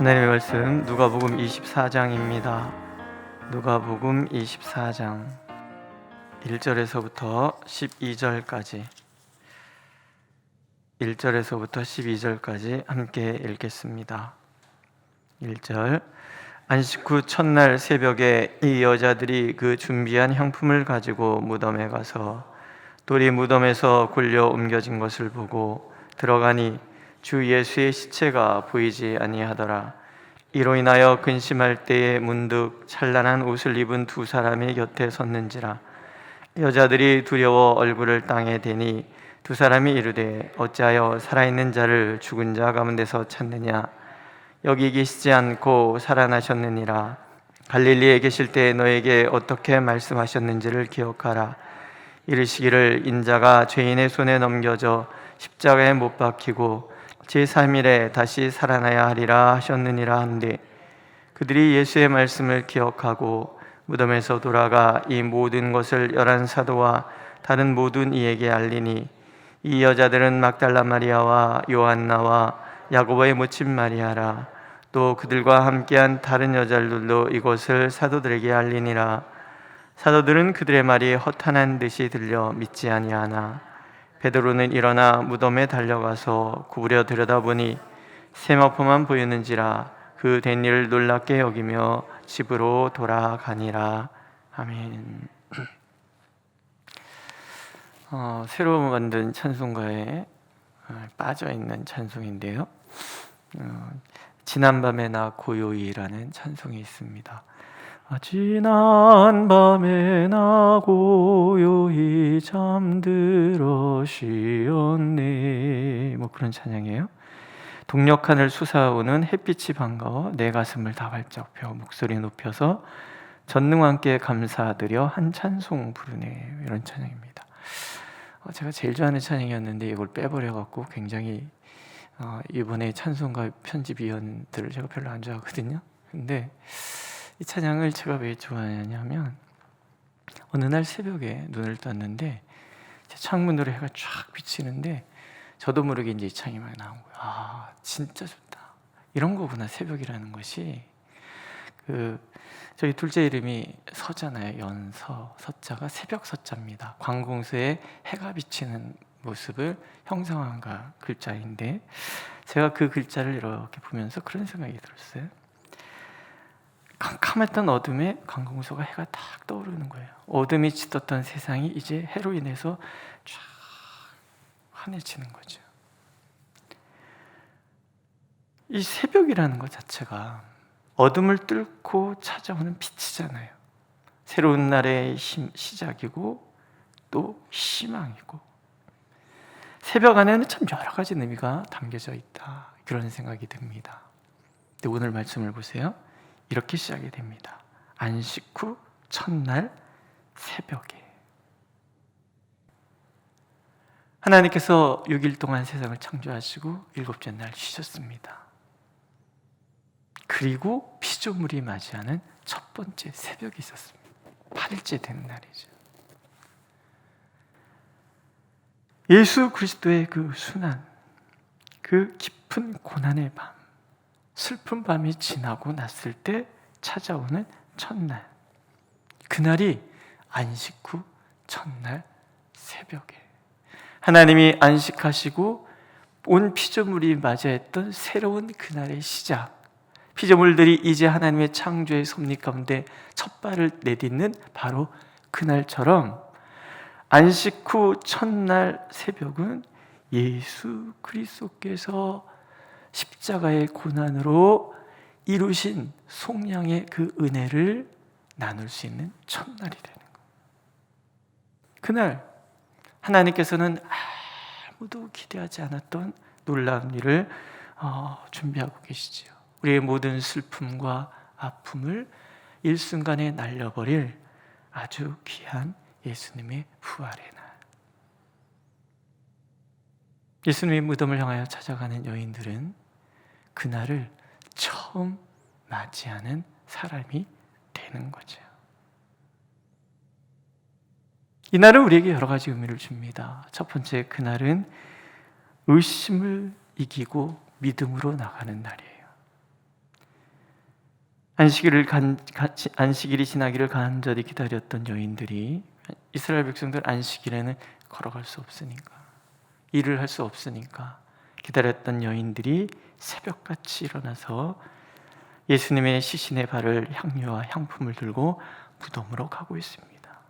하나님의 말씀 누가복음 24장입니다. 누가복음 24장 1절에서부터 12절까지 함께 읽겠습니다. 1절. 안식 후 첫날 새벽에 이 여자들이 그 준비한 향품을 가지고 무덤에 가서 돌이 무덤에서 굴려 옮겨진 것을 보고 들어가니 주 예수의 시체가 보이지 아니하더라. 이로 인하여 근심할 때에 문득 찬란한 옷을 입은 두 사람이 곁에 섰는지라. 여자들이 두려워 얼굴을 땅에 대니 두 사람이 이르되 어찌하여 살아있는 자를 죽은 자 가운데서 찾느냐. 여기 계시지 않고 살아나셨느니라. 갈릴리에 계실 때 너에게 어떻게 말씀하셨는지를 기억하라. 이르시기를 인자가 죄인의 손에 넘겨져 십자가에 못 박히고 제3일에 다시 살아나야 하리라 하셨느니라 한데, 그들이 예수의 말씀을 기억하고 무덤에서 돌아가 이 모든 것을 11 사도와 다른 모든 이에게 알리니, 이 여자들은 막달라 마리아와 요한나와 야고보의 모친 마리아라. 또 그들과 함께한 다른 여자들도 이것을 사도들에게 알리니라. 사도들은 그들의 말이 허탄한 듯이 들려 믿지 아니하나 베드로는 일어나 무덤에 달려가서 구부려 들여다보니 세마포만 보이는지라. 그 된 일을 놀랍게 여기며 집으로 돌아가니라. 아멘. 새로 만든 찬송가에 빠져있는 찬송인데요, 지난밤에 나 고요히라는 찬송이 있습니다. 지난 밤에 나 고요히 잠들어 쉬었네, 그런 찬양이에요. 동력하늘 솟아오는 햇빛이 반가워 내 가슴을 다 활짝 펴 목소리 높여서 전능왕께 감사드려 한 찬송 부르네, 이런 찬양입니다. 제가 제일 좋아하는 찬양이었는데 이걸 빼버려갖고 굉장히 이번에 찬송가 편집위원들을 제가 별로 안 좋아하거든요. 근데 이 찬양을 제가 왜 좋아하냐면, 어느 날 새벽에 눈을 떴는데 제 창문으로 해가 쫙 비치는데 저도 모르게 이제 이 찬양이 막 나온 거예요. 아, 진짜 좋다, 이런 거구나 새벽이라는 것이. 저희 둘째 이름이 서잖아요. 연서, 서자가 새벽 서자입니다. 관공서에 해가 비치는 모습을 형상한 글자인데, 제가 그 글자를 이렇게 보면서 그런 생각이 들었어요. 캄캄했던 어둠에 관공서가 해가 딱 떠오르는 거예요. 어둠이 짙었던 세상이 이제 해로 인해서 쫙 환해지는 거죠. 이 새벽이라는 것 자체가 어둠을 뚫고 찾아오는 빛이잖아요. 새로운 날의 시작이고 또 희망이고, 새벽 안에는 참 여러 가지 의미가 담겨져 있다, 그런 생각이 듭니다. 근데 오늘 말씀을 보세요. 이렇게 시작이 됩니다. 안식 후 첫날 새벽에. 하나님께서 6일 동안 세상을 창조하시고 7째 날 쉬셨습니다. 그리고 피조물이 맞이하는 첫 번째 새벽이 있었습니다. 8일째 되는 날이죠. 예수 그리스도의 그 순환, 그 깊은 고난의 밤, 슬픈 밤이 지나고 났을 때 찾아오는 첫날, 그날이 안식 후 첫날 새벽에 하나님이 안식하시고 온 피조물이 맞이했던 새로운 그날의 시작, 피조물들이 이제 하나님의 창조의 섭리 가운데 첫 발을 내딛는 바로 그날처럼, 안식 후 첫날 새벽은 예수 그리스도께서 십자가의 고난으로 이루신 속량의 그 은혜를 나눌 수 있는 첫날이 되는 거예요. 그날 하나님께서는 아무도 기대하지 않았던 놀라운 일을 준비하고 계시지요. 우리의 모든 슬픔과 아픔을 일순간에 날려버릴 아주 귀한 예수님의 부활의 날. 예수님의 무덤을 향하여 찾아가는 여인들은 그날을 처음 맞이하는 사람이 되는 거죠. 이날은 우리에게 여러 가지 의미를 줍니다. 첫 번째, 그날은 의심을 이기고 믿음으로 나가는 날이에요. 안식일이 지나기를 간절히 기다렸던 여인들이, 이스라엘 백성들 안식일에는 걸어갈 수 없으니까, 일을 할 수 없으니까 기다렸던 여인들이 새벽같이 일어나서 예수님의 시신의 발을 향유와 향품을 들고 무덤으로 가고 있습니다.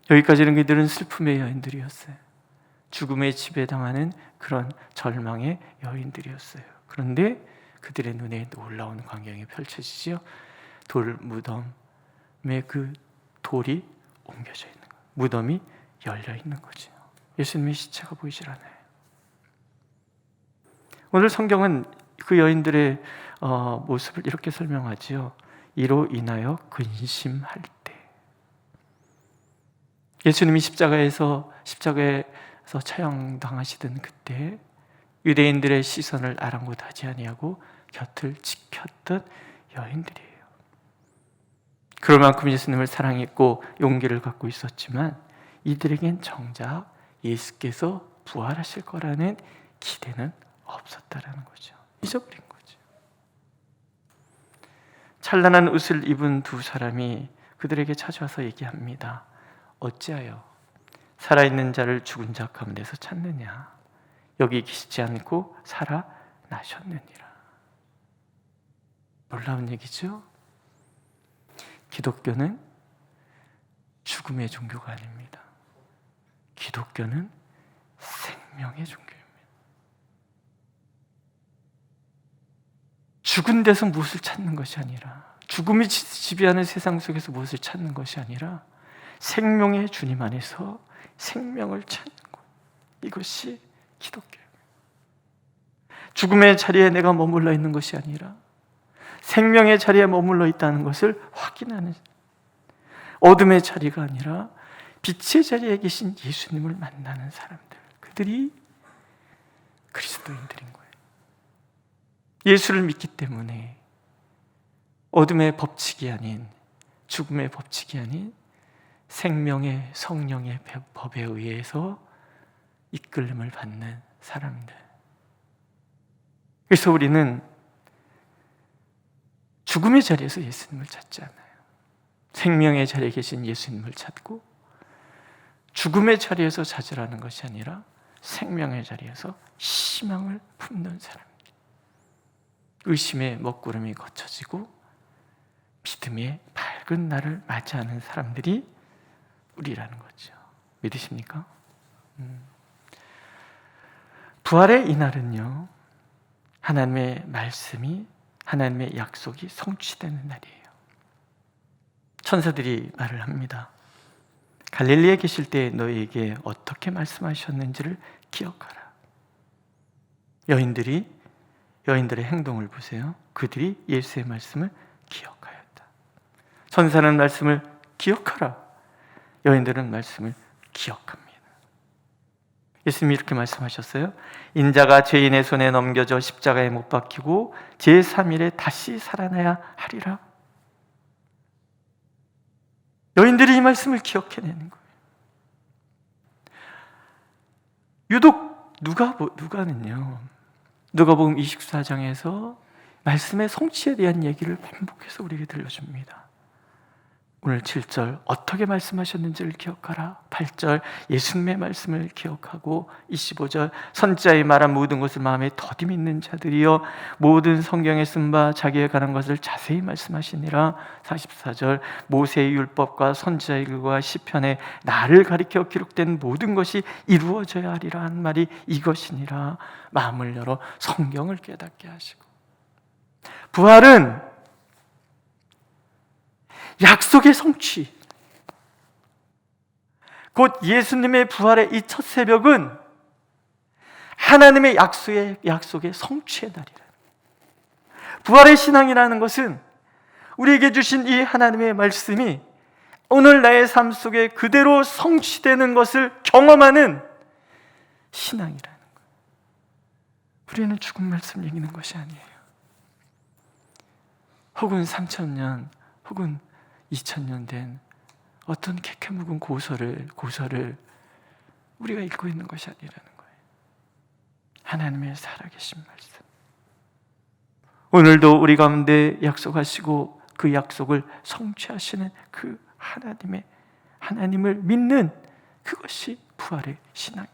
여기까지는 그들은 슬픔의 여인들이었어요. 죽음에 지배당하는 그런 절망의 여인들이었어요. 그런데 그들의 눈에 놀라운 광경이 펼쳐지죠. 돌 무덤에 그 돌이 옮겨져 있는 거예요. 무덤이 열려 있는 거죠. 예수님의 시체가 보이질 않아요. 오늘 성경은 그 여인들의 모습을 이렇게 설명하지요. 이로 인하여 근심할 때. 예수님이 십자가에서 처형당하시던 그때 유대인들의 시선을 아랑곳하지 아니하고 곁을 지켰던 여인들이에요. 그럴 만큼 예수님을 사랑했고 용기를 갖고 있었지만 이들에겐 정작 예수께서 부활하실 거라는 기대는 없었다라는 거죠. 잊어버린 거죠. 찬란한 옷을 입은 두 사람이 그들에게 찾아와서 얘기합니다. 어찌하여 살아있는 자를 죽은 자 가운데서 찾느냐? 여기 계시지 않고 살아나셨느니라. 놀라운 얘기죠? 기독교는 죽음의 종교가 아닙니다. 기독교는 생명의 종교입니다. 죽은 데서 무엇을 찾는 것이 아니라, 죽음이 지배하는 세상 속에서 무엇을 찾는 것이 아니라 생명의 주님 안에서 생명을 찾는 것, 이것이 기독교입니다. 죽음의 자리에 내가 머물러 있는 것이 아니라 생명의 자리에 머물러 있다는 것을 확인하는, 어둠의 자리가 아니라 빛의 자리에 계신 예수님을 만나는 사람들, 그들이 그리스도인들인 거예요. 예수를 믿기 때문에 어둠의 법칙이 아닌, 죽음의 법칙이 아닌 생명의 성령의 법에 의해서 이끌림을 받는 사람들. 그래서 우리는 죽음의 자리에서 예수님을 찾지 않아요. 생명의 자리에 계신 예수님을 찾고, 죽음의 자리에서 찾으라는 것이 아니라 생명의 자리에서 희망을 품는 사람. 의심의 먹구름이 거쳐지고 믿음의 밝은 날을 맞이하는 사람들이 우리라는 거죠. 믿으십니까? 부활의 이날은요, 하나님의 말씀이, 하나님의 약속이 성취되는 날이에요. 천사들이 말을 합니다. 갈릴리에 계실 때 너희에게 어떻게 말씀하셨는지를 기억하라. 여인들의 행동을 보세요. 그들이 예수의 말씀을 기억하였다. 천사는 말씀을 기억하라. 여인들은 말씀을 기억합니다. 예수님이 이렇게 말씀하셨어요. 인자가 죄인의 손에 넘겨져 십자가에 못 박히고 제3일에 다시 살아나야 하리라. 여인들이 이 말씀을 기억해내는 거예요. 유독 누가복음 24장에서 말씀의 성취에 대한 얘기를 반복해서 우리에게 들려줍니다. 오늘 7절 어떻게 말씀하셨는지를 기억하라. 8절 예수님의 말씀을 기억하고, 25절 선지자의 말한 모든 것을 마음에 더디 믿는 자들이여 모든 성경에 쓴 바 자기에 관한 것을 자세히 말씀하시니라. 44절 모세의 율법과 선지자의 글과 시편에 나를 가리켜 기록된 모든 것이 이루어져야 하리라 한 말이 이것이니라. 마음을 열어 성경을 깨닫게 하시고, 부활은 약속의 성취, 곧 예수님의 부활의 이 첫 새벽은 하나님의 약속의 성취의 날이라. 부활의 신앙이라는 것은 우리에게 주신 이 하나님의 말씀이 오늘 나의 삶 속에 그대로 성취되는 것을 경험하는 신앙이라는 거예요. 우리는 죽은 말씀 얘기하는 것이 아니에요. 혹은 3,000년 혹은 2,000년 된 어떤 캐캐묵은 고서를 우리가 읽고 있는 것이 아니라는 거예요. 하나님의 살아계신 말씀, 오늘도 우리 가운데 약속하시고 그 약속을 성취하시는 그 하나님을 믿는 그것이 부활의 신앙이라.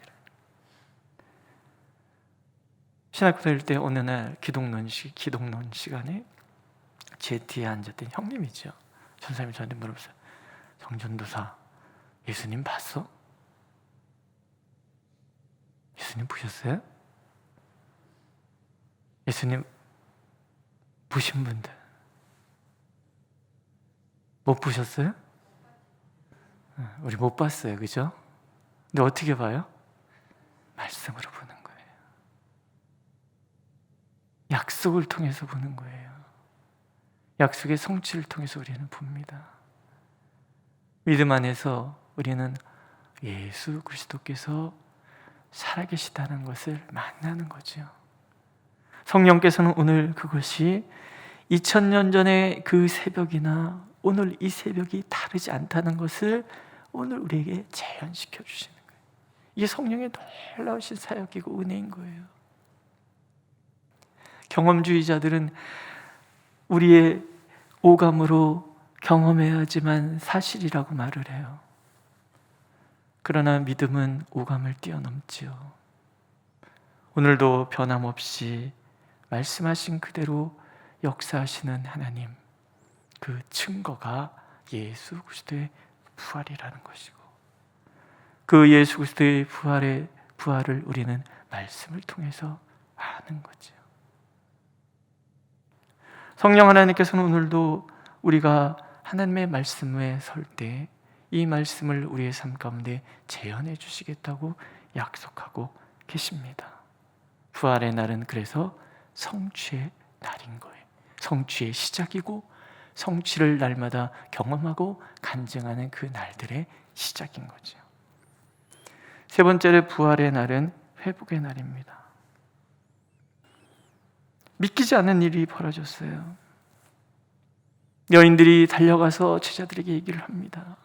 신학교 다닐 때 어느 날 기독론 시간에 제 뒤에 앉았던 형님이죠. 전사님이 저한테 물어봤어요. 정전도사, 예수님 봤어? 예수님 보셨어요? 예수님 보신 분들 못 보셨어요? 우리 못 봤어요, 그죠? 근데 어떻게 봐요? 말씀으로 보는 거예요. 약속을 통해서 보는 거예요. 약속의 성취를 통해서 우리는 봅니다. 믿음 안에서 우리는 예수 그리스도께서 살아계시다는 것을 만나는 거죠. 성령께서는 오늘 그것이 2000년 전의 그 새벽이나 오늘 이 새벽이 다르지 않다는 것을 오늘 우리에게 재현시켜 주시는 거예요. 이게 성령의 놀라우신 사역이고 은혜인 거예요. 경험주의자들은 우리의 오감으로 경험해야지만 사실이라고 말을 해요. 그러나 믿음은 오감을 뛰어넘지요. 오늘도 변함없이 말씀하신 그대로 역사하시는 하나님, 그 증거가 예수 그리스도의 부활이라는 것이고, 그 예수 그리스도의 부활을 우리는 말씀을 통해서 아는 거죠. 성령 하나님께서는 오늘도 우리가 하나님의 말씀에 설 때 이 말씀을 우리의 삶 가운데 재현해 주시겠다고 약속하고 계십니다. 부활의 날은 그래서 성취의 날인 거예요. 성취의 시작이고 성취를 날마다 경험하고 간증하는 그 날들의 시작인 거죠. 세 번째로 부활의 날은 회복의 날입니다. 믿기지 않는 일이 벌어졌어요. 여인들이 달려가서 제자들에게 얘기를 합니다.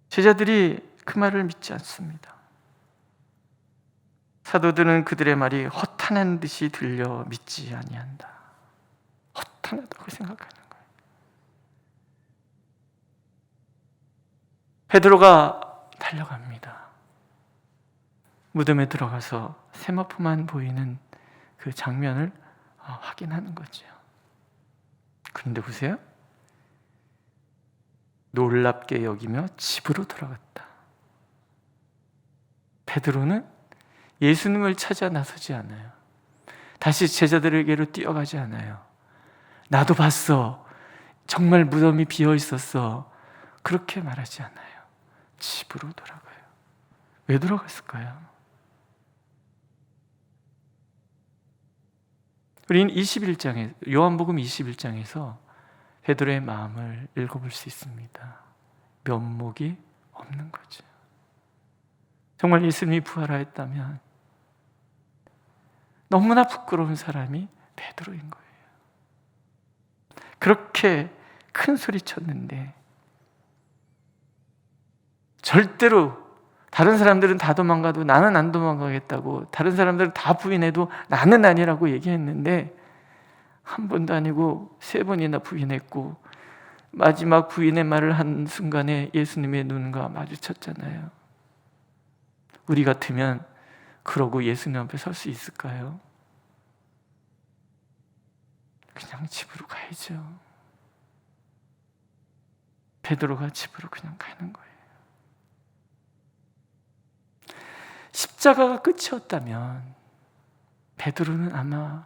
제자들이 그 말을 믿지 않습니다. 사도들은 그들의 말이 허탄한 듯이 들려 믿지 아니한다. 허탄하다고 생각하는 거예요. 베드로가 달려갑니다. 무덤에 들어가서 세마포만 보이는 그 장면을 확인하는 거죠. 그런데 보세요. 놀랍게 여기며 집으로 돌아갔다. 베드로는 예수님을 찾아 나서지 않아요. 다시 제자들에게로 뛰어가지 않아요. 나도 봤어. 정말 무덤이 비어 있었어. 그렇게 말하지 않아요. 집으로 돌아가요. 왜 돌아갔을까요? 우리는 요한복음 21장에서 베드로의 마음을 읽어볼 수 있습니다. 면목이 없는 거죠. 정말 예수님이 부활하였다면 너무나 부끄러운 사람이 베드로인 거예요. 그렇게 큰 소리 쳤는데 절대로 다른 사람들은 다 도망가도 나는 안 도망가겠다고, 다른 사람들은 다 부인해도 나는 아니라고 얘기했는데 한 번도 아니고 3번이나 부인했고 마지막 부인의 말을 한 순간에 예수님의 눈과 마주쳤잖아요. 우리 같으면 그러고 예수님 앞에 설 수 있을까요? 그냥 집으로 가야죠. 베드로가 집으로 그냥 가는 거예요. 십자가가 끝이었다면 베드로는 아마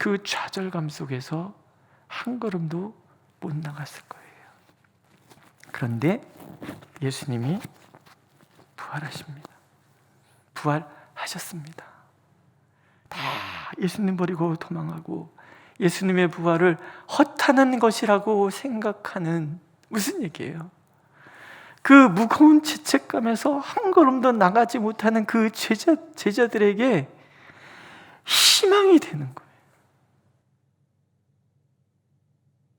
그 좌절감 속에서 한 걸음도 못 나갔을 거예요. 그런데 예수님이 부활하십니다. 부활하셨습니다. 다 예수님 버리고 도망가고 예수님의 부활을 허탄한 것이라고 생각하는, 무슨 얘기예요? 그 무거운 죄책감에서 한 걸음도 나가지 못하는 그 제자들에게 희망이 되는 거예요.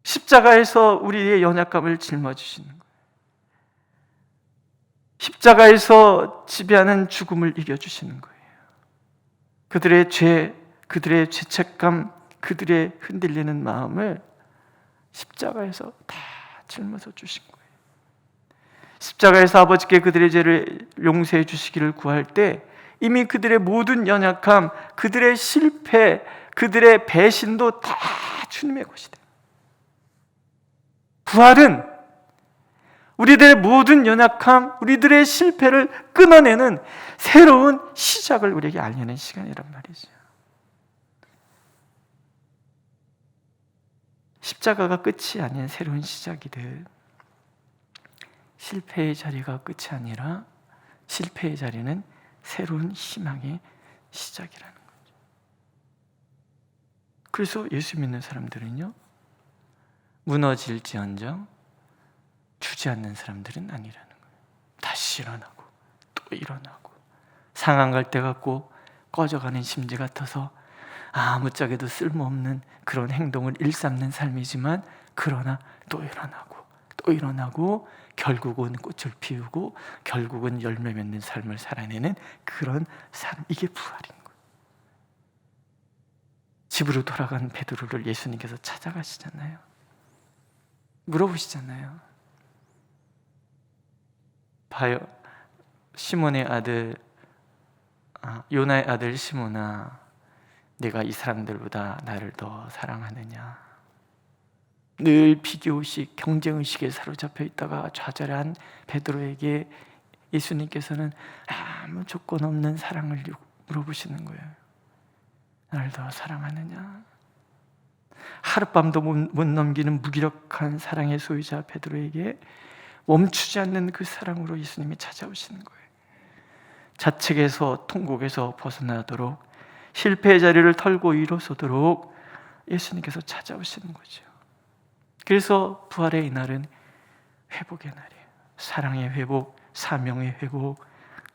십자가에서 우리의 연약감을 짊어지시는 거예요. 십자가에서 지배하는 죽음을 이겨주시는 거예요. 그들의 죄, 그들의 죄책감, 그들의 흔들리는 마음을 십자가에서 다 짊어져 주신 거예요. 십자가에서 아버지께 그들의 죄를 용서해 주시기를 구할 때 이미 그들의 모든 연약함, 그들의 실패, 그들의 배신도 다 주님의 것이 돼요. 부활은 우리들의 모든 연약함, 우리들의 실패를 끊어내는 새로운 시작을 우리에게 알리는 시간이란 말이죠. 십자가가 끝이 아닌 새로운 시작이듯 실패의 자리가 끝이 아니라 실패의 자리는 새로운 희망의 시작이라는 거죠. 그래서 예수 믿는 사람들은요, 무너질지언정 주지 않는 사람들은 아니라는 거예요. 다시 일어나고 또 일어나고, 상한 갈 때 같고 꺼져가는 심지 같아서 아무짝에도 쓸모없는 그런 행동을 일삼는 삶이지만, 그러나 또 일어나고 또 일어나고 결국은 꽃을 피우고 결국은 열매 맺는 삶을 살아내는 그런 삶, 이게 부활인 거예요. 집으로 돌아간 베드로를 예수님께서 찾아가시잖아요. 물어보시잖아요. 봐요, 시몬의 아들, 요나의 아들 시몬아, 네가 이 사람들보다 나를 더 사랑하느냐? 늘 비교의식, 경쟁의식에 사로잡혀 있다가 좌절한 베드로에게 예수님께서는 아무 조건 없는 사랑을 물어보시는 거예요. 나를 더 사랑하느냐? 하룻밤도 못 넘기는 무기력한 사랑의 소유자 베드로에게 멈추지 않는 그 사랑으로 예수님이 찾아오시는 거예요. 자책에서, 통곡에서 벗어나도록, 실패의 자리를 털고 일어서도록 예수님께서 찾아오시는 거죠. 그래서 부활의 이날은 회복의 날이에요. 사랑의 회복, 사명의 회복.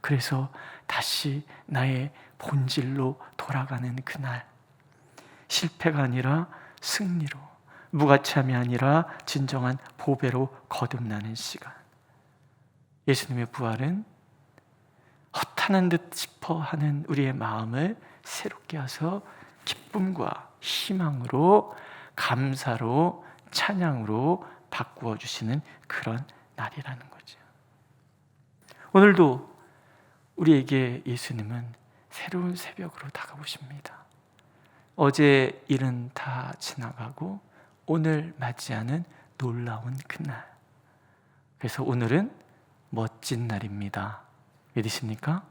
그래서 다시 나의 본질로 돌아가는 그날, 실패가 아니라 승리로, 무가치함이 아니라 진정한 보배로 거듭나는 시간. 예수님의 부활은 허탄한 듯 싶어하는 우리의 마음을 새롭게 하서 기쁨과 희망으로, 감사로, 찬양으로 바꾸어 주시는 그런 날이라는 거죠. 오늘도 우리에게 예수님은 새로운 새벽으로 다가오십니다. 어제 일은 다 지나가고 오늘 맞이하는 놀라운 그날. 그래서 오늘은 멋진 날입니다. 믿으십니까?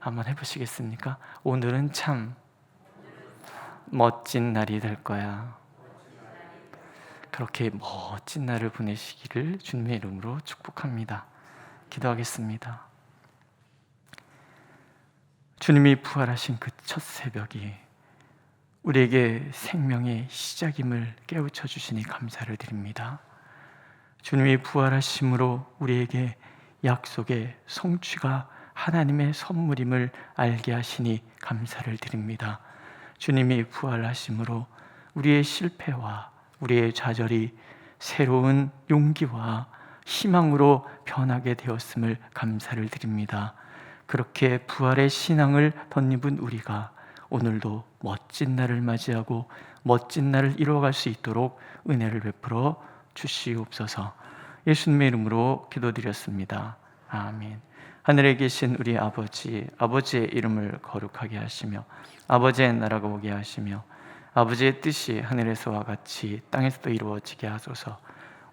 한번 해보시겠습니까? 오늘은 참 멋진 날이 될 거야. 그렇게 멋진 날을 보내시기를 주님의 이름으로 축복합니다. 기도하겠습니다. 주님이 부활하신 그 첫 새벽이 우리에게 생명의 시작임을 깨우쳐 주시니 감사를 드립니다. 주님이 부활하심으로 우리에게 약속의 성취가 하나님의 선물임을 알게 하시니 감사를 드립니다. 주님이 부활하심으로 우리의 실패와 우리의 좌절이 새로운 용기와 희망으로 변하게 되었음을 감사를 드립니다. 그렇게 부활의 신앙을 덧입은 우리가 오늘도 멋진 날을 맞이하고 멋진 날을 이루어갈 수 있도록 은혜를 베풀어 주시옵소서. 예수님의 이름으로 기도드렸습니다. 아멘. 하늘에 계신 우리 아버지, 아버지의 이름을 거룩하게 하시며 아버지의 나라가 오게 하시며 아버지의 뜻이 하늘에서와 같이 땅에서도 이루어지게 하소서.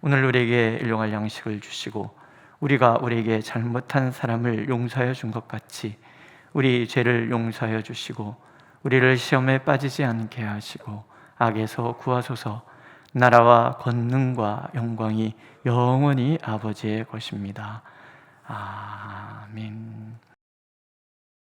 오늘 우리에게 일용할 양식을 주시고 우리가 우리에게 잘못한 사람을 용서하여 준 것 같이 우리 죄를 용서하여 주시고 우리를 시험에 빠지지 않게 하시고 악에서 구하소서. 나라와 권능과 영광이 영원히 아버지의 것입니다. 아멘.